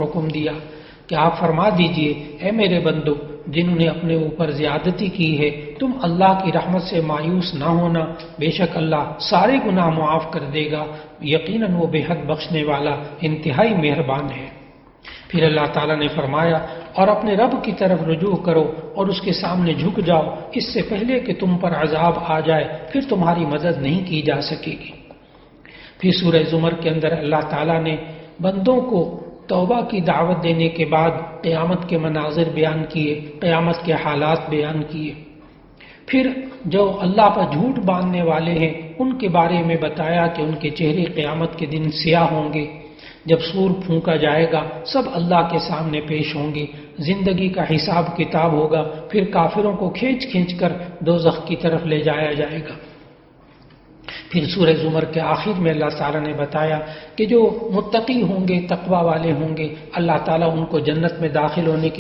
حکم دیا کہ آپ فرما دیجئے اے میرے بندو جنہوں نے اپنے اوپر زیادتی کی ہے تم اللہ کی رحمت سے مایوس نہ ہونا، بے شک اللہ سارے گناہ معاف کر دے گا، یقیناً وہ بے حد بخشنے والا انتہائی مہربان ہے۔ پھر اللہ تعالیٰ نے فرمایا اور اپنے رب کی طرف رجوع کرو اور اس کے سامنے جھک جاؤ اس سے پہلے کہ تم پر عذاب آ جائے، پھر تمہاری مدد نہیں کی جا سکے گی۔ پھر سورہ زمر کے اندر اللہ تعالیٰ نے بندوں کو توبہ کی دعوت دینے کے بعد قیامت کے مناظر بیان کیے، قیامت کے حالات بیان کیے۔ پھر جو اللہ پر جھوٹ باندھنے والے ہیں ان کے بارے میں بتایا کہ ان کے چہرے قیامت کے دن سیاہ ہوں گے، جب سور پھونکا جائے گا سب اللہ کے سامنے پیش ہوں گے، زندگی کا حساب کتاب ہوگا، پھر کافروں کو کھینچ کھینچ کر دوزخ کی طرف لے جایا جائے گا۔ پھر سورہ زمر کے آخر میں اللہ تعالیٰ نے بتایا کہ جو متقی ہوں گے، تقوی والے ہوں گے، اللہ تعالیٰ ان کو جنت میں داخل ہونے کی